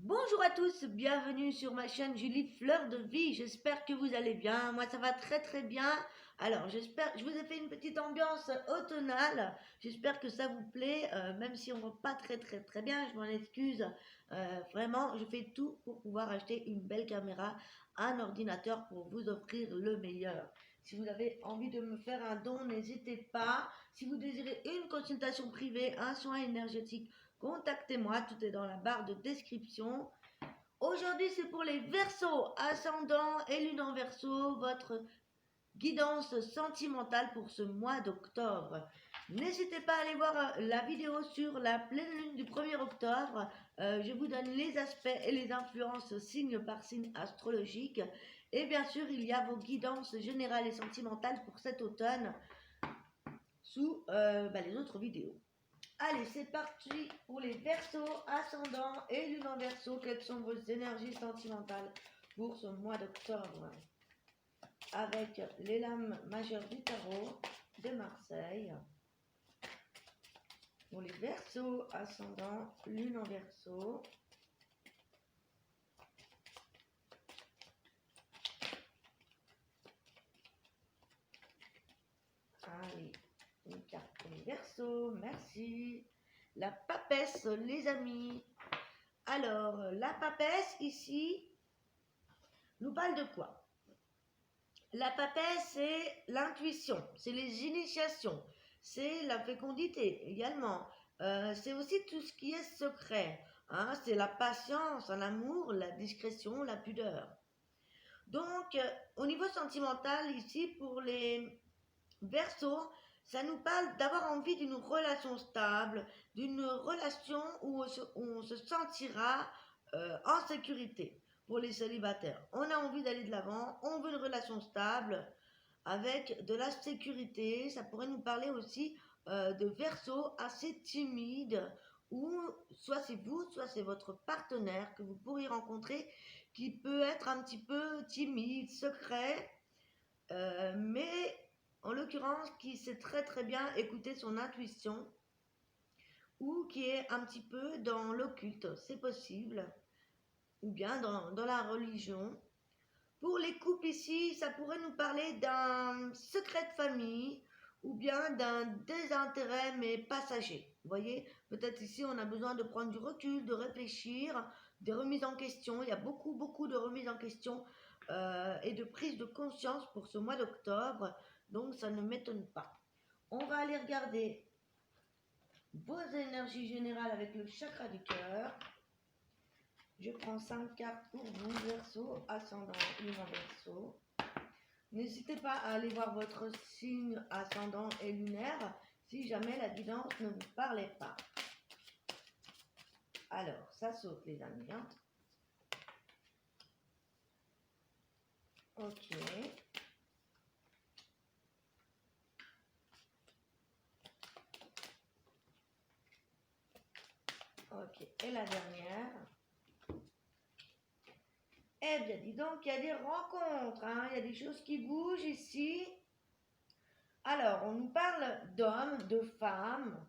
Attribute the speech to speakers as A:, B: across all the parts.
A: Bonjour à tous, bienvenue sur ma chaîne Julie Fleur de Vie. J'espère que vous allez bien. Moi, ça va très bien. Alors, je vous ai fait une petite ambiance automnale. J'espère que ça vous plaît, même si on ne voit pas très bien. Je m'en excuse. Vraiment, je fais tout pour pouvoir acheter une belle caméra, un ordinateur pour vous offrir le meilleur. Si vous avez envie de me faire un don, n'hésitez pas. Si vous désirez une consultation privée, un soin énergétique, contactez-moi, tout est dans la barre de description. Aujourd'hui, c'est pour les Verseaux, ascendant et lune en Verseau, votre guidance sentimentale pour ce mois d'octobre. N'hésitez pas à aller voir la vidéo sur la pleine lune du 1er octobre. Je vous donne les aspects et les influences signe par signe astrologique. Et bien sûr, il y a vos guidances générales et sentimentales pour cet automne sous les autres vidéos. Allez, c'est parti pour les Verseaux, ascendants et lune en Verseau. Quelles sont vos énergies sentimentales pour ce mois d'octobre? Avec les lames majeures du tarot de Marseille. Pour les Verseaux, ascendants, lune en Verseau. Allez, une carte pour les Verseaux, merci. La papesse, les amis. Alors, la papesse, ici, nous parle de quoi? La papesse, c'est l'intuition, c'est les initiations, c'est la fécondité également. C'est aussi tout ce qui est secret. Hein, c'est la patience, l'amour, la discrétion, la pudeur. Donc, au niveau sentimental, ici, pour les Verseaux, ça nous parle d'avoir envie d'une relation stable, d'une relation où on se sentira en sécurité. Pour les célibataires, on a envie d'aller de l'avant, on veut une relation stable avec de la sécurité. Ça pourrait nous parler aussi de Verseaux assez timides, ou soit c'est vous, soit c'est votre partenaire que vous pourriez rencontrer qui peut être un petit peu timide, secret, mais en l'occurrence qui sait très bien écouter son intuition, ou qui est un petit peu dans l'occulte, c'est possible, ou bien dans la religion. Pour les couples ici, ça pourrait nous parler d'un secret de famille ou bien d'un désintérêt mais passager. Vous voyez, peut-être ici on a besoin de prendre du recul, de réfléchir, des remises en question. Il y a beaucoup de remises en question et de prise de conscience pour ce mois d'octobre. Donc ça ne m'étonne pas. On va aller regarder vos énergies générales avec le chakra du cœur. Je prends 5 cartes pour vous, Verseau, ascendant, lune en Verseau. N'hésitez pas à aller voir votre signe ascendant et lunaire si jamais la guidance ne vous parlait pas. Alors, ça saute les amis. Hein. Ok. Ok, et la dernière. Eh bien, dis donc, il y a des rencontres, hein. Il y a des choses qui bougent ici. Alors, on nous parle d'hommes, de femmes,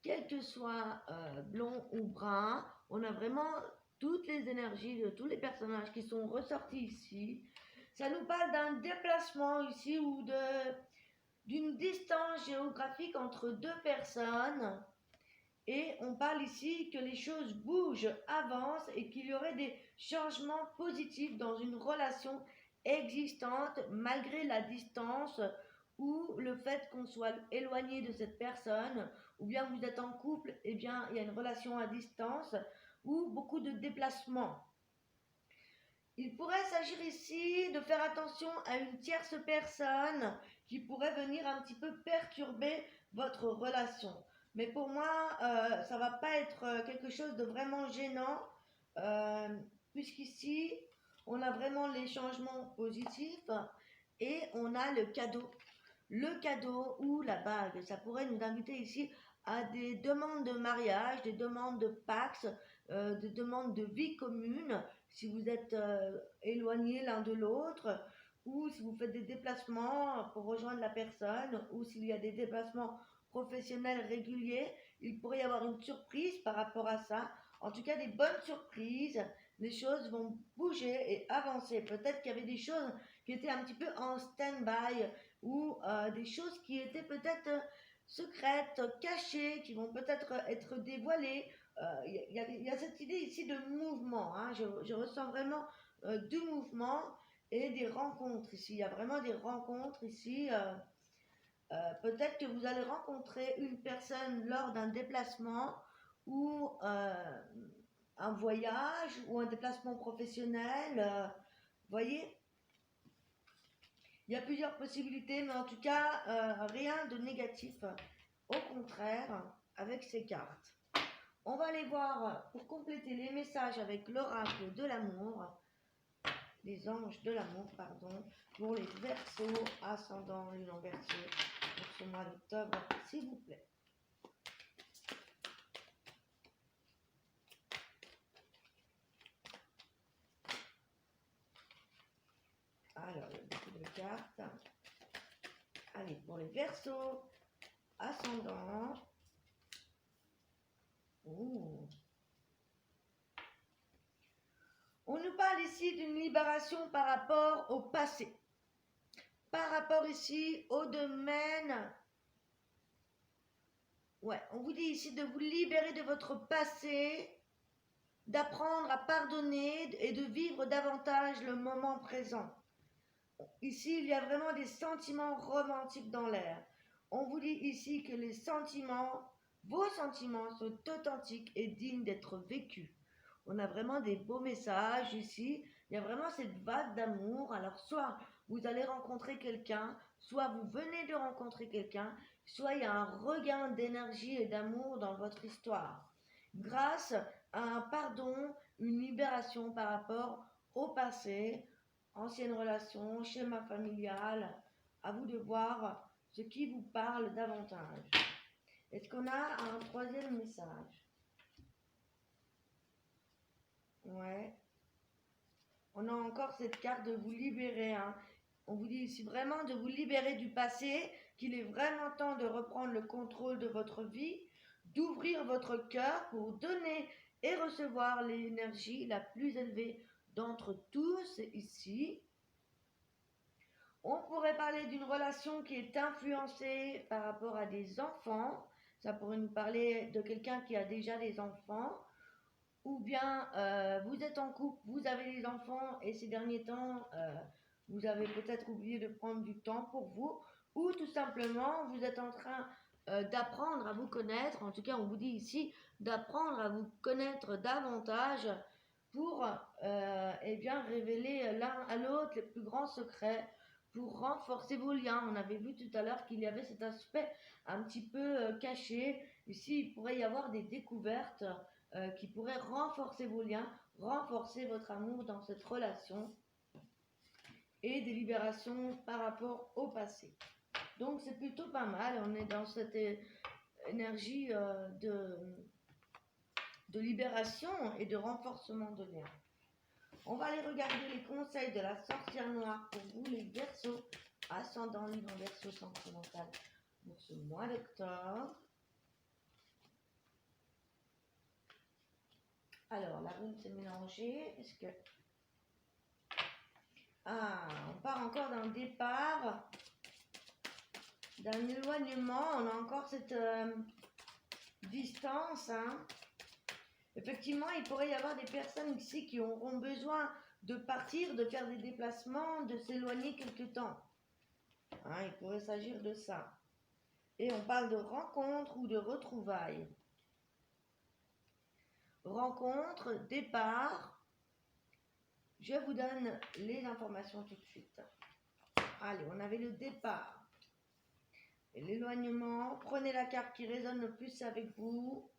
A: quel que soit blond ou brun. On a vraiment toutes les énergies de tous les personnages qui sont ressortis ici. Ça nous parle d'un déplacement ici ou d'une distance géographique entre deux personnes. Et on parle ici que les choses bougent, avancent et qu'il y aurait des changements positifs dans une relation existante malgré la distance ou le fait qu'on soit éloigné de cette personne, ou bien vous êtes en couple, et bien il y a une relation à distance ou beaucoup de déplacements. Il pourrait s'agir ici de faire attention à une tierce personne qui pourrait venir un petit peu perturber votre relation. Mais pour moi, ça ne va pas être quelque chose de vraiment gênant, puisqu'ici, on a vraiment les changements positifs et on a le cadeau. Le cadeau ou la bague, ça pourrait nous inviter ici à des demandes de mariage, des demandes de pax, des demandes de vie commune, si vous êtes éloignés l'un de l'autre, ou si vous faites des déplacements pour rejoindre la personne, ou s'il y a des déplacements professionnels réguliers, il pourrait y avoir une surprise par rapport à ça. en tout cas des bonnes surprises. Les choses vont bouger et avancer. Peut-être qu'il y avait des choses qui étaient un petit peu en stand-by ou des choses qui étaient peut-être secrètes, cachées, qui vont peut-être être dévoilées. Il y a cette idée ici de mouvement, hein. Je ressens vraiment du mouvement et des rencontres ici. Il y a vraiment des rencontres ici. Peut-être que vous allez rencontrer une personne lors d'un déplacement ou un voyage ou un déplacement professionnel. Voyez, il y a plusieurs possibilités, mais en tout cas, rien de négatif. Au contraire, avec ces cartes. On va aller voir, pour compléter les messages avec l'oracle de l'amour, les anges de l'amour, pardon, pour les Verseaux, ascendant, lune en Verseau, pour ce mois d'octobre, s'il vous plaît. Alors, il y a beaucoup de cartes. Allez, pour les Verseaux, ascendant. Ouh. On nous parle ici d'une libération par rapport au passé. Par rapport ici au domaine. Ouais, on vous dit ici de vous libérer de votre passé, d'apprendre à pardonner et de vivre davantage le moment présent. Ici, il y a vraiment des sentiments romantiques dans l'air. On vous dit ici que les sentiments, vos sentiments sont authentiques et dignes d'être vécus. On a vraiment des beaux messages ici. Il y a vraiment cette vague d'amour. Alors, soit vous allez rencontrer quelqu'un, soit vous venez de rencontrer quelqu'un, soit il y a un regain d'énergie et d'amour dans votre histoire. Grâce à un pardon, une libération par rapport au passé, ancienne relation, schéma familial, à vous de voir ce qui vous parle davantage. Est-ce qu'on a un troisième message? Ouais. On a encore cette carte de vous libérer, hein. On vous dit ici vraiment de vous libérer du passé, qu'il est vraiment temps de reprendre le contrôle de votre vie, d'ouvrir votre cœur pour donner et recevoir l'énergie la plus élevée d'entre tous ici. On pourrait parler d'une relation qui est influencée par rapport à des enfants. Ça pourrait nous parler de quelqu'un qui a déjà des enfants. Ou bien vous êtes en couple, vous avez des enfants et ces derniers temps, vous avez peut-être oublié de prendre du temps pour vous. Ou tout simplement, vous êtes en train d'apprendre à vous connaître. En tout cas, on vous dit ici d'apprendre à vous connaître davantage pour eh bien, révéler l'un à l'autre les plus grands secrets, pour renforcer vos liens. On avait vu tout à l'heure qu'il y avait cet aspect un petit peu caché. Ici, il pourrait y avoir des découvertes qui pourraient renforcer vos liens, renforcer votre amour dans cette relation et des libérations par rapport au passé. Donc c'est plutôt pas mal, on est dans cette énergie de libération et de renforcement de liens. On va aller regarder les conseils de la sorcière noire pour vous les Verseaux, ascendant lune en Verseau sentimental pour ce mois d'octobre. Alors, la rune s'est mélangée. Est-ce que... Ah, on part encore d'un départ, d'un éloignement. On a encore cette distance, hein. Effectivement, il pourrait y avoir des personnes ici qui auront besoin de partir, de faire des déplacements, de s'éloigner quelque temps. Hein, il pourrait s'agir de ça. Et on parle de rencontre ou de retrouvailles. Rencontre, départ. Je vous donne les informations tout de suite. Allez, on avait le départ. Et l'éloignement. Prenez la carte qui résonne le plus avec vous.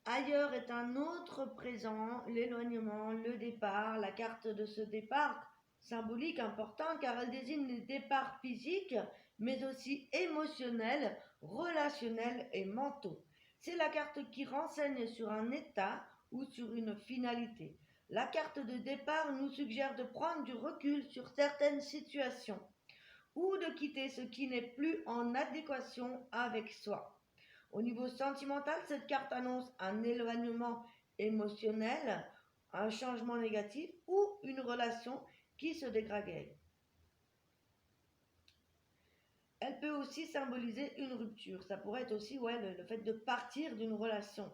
A: Ailleurs est un autre présent, l'éloignement, le départ. La carte de ce départ symbolique importante car elle désigne les départs physiques, mais aussi émotionnels, relationnels et mentaux. C'est la carte qui renseigne sur un état ou sur une finalité. La carte de départ nous suggère de prendre du recul sur certaines situations ou de quitter ce qui n'est plus en adéquation avec soi. Au niveau sentimental, cette carte annonce un éloignement émotionnel, un changement négatif ou une relation qui se dégrade. Elle peut aussi symboliser une rupture. Ça pourrait être aussi le fait de partir d'une relation.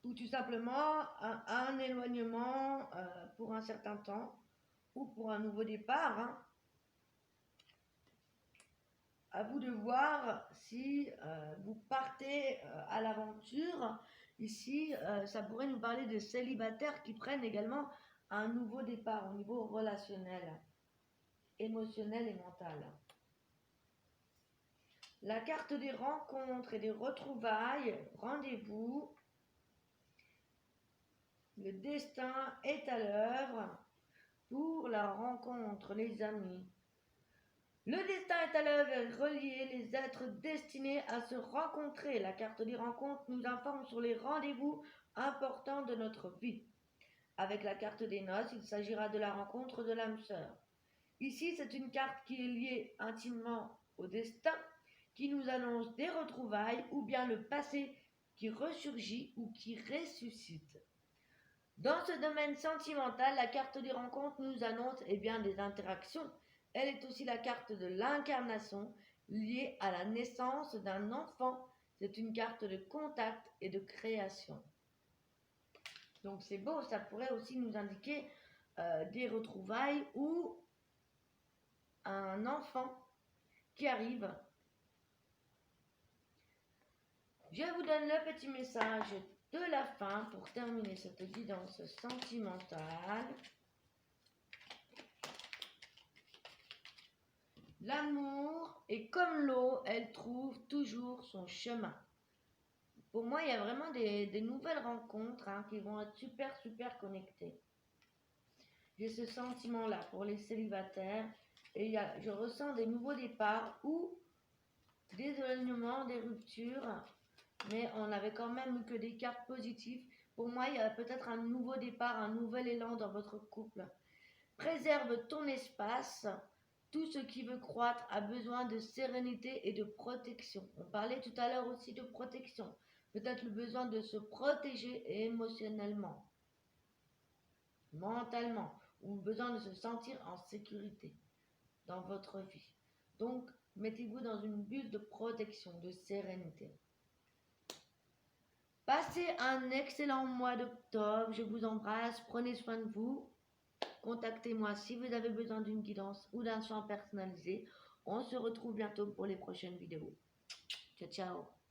A: Ou tout simplement un éloignement pour un certain temps ou pour un nouveau départ. Hein. À vous de voir si vous partez à l'aventure. Ici, ça pourrait nous parler de célibataires qui prennent également un nouveau départ au niveau relationnel, émotionnel et mental. La carte des rencontres et des retrouvailles, rendez-vous. Le destin est à l'œuvre pour la rencontre, les amis. Le destin est à l'œuvre, relier les êtres destinés à se rencontrer. La carte des rencontres nous informe sur les rendez-vous importants de notre vie. Avec la carte des noces, il s'agira de la rencontre de l'âme sœur. Ici, c'est une carte qui est liée intimement au destin, qui nous annonce des retrouvailles ou bien le passé qui ressurgit ou qui ressuscite. Dans ce domaine sentimental, la carte des rencontres nous annonce des interactions. Elle est aussi la carte de l'incarnation liée à la naissance d'un enfant. C'est une carte de contact et de création. Donc c'est beau, ça pourrait aussi nous indiquer des retrouvailles ou un enfant qui arrive. Je vous donne le petit message de la fin pour terminer cette guidance sentimentale. L'amour est comme l'eau, elle trouve toujours son chemin. Pour moi, il y a vraiment des nouvelles rencontres qui vont être super connectées. J'ai ce sentiment-là pour les célibataires et je ressens des nouveaux départs ou des éloignements, des ruptures, mais on n'avait quand même eu que des cartes positives. Pour moi, il y a peut-être un nouveau départ, un nouvel élan dans votre couple. Préserve ton espace. Tout ce qui veut croître a besoin de sérénité et de protection. On parlait tout à l'heure aussi de protection. Peut-être le besoin de se protéger émotionnellement, mentalement, ou le besoin de se sentir en sécurité dans votre vie. Donc, mettez-vous dans une bulle de protection, de sérénité. Passez un excellent mois d'octobre. Je vous embrasse. Prenez soin de vous. Contactez-moi si vous avez besoin d'une guidance ou d'un soin personnalisé. On se retrouve bientôt pour les prochaines vidéos. Ciao, ciao.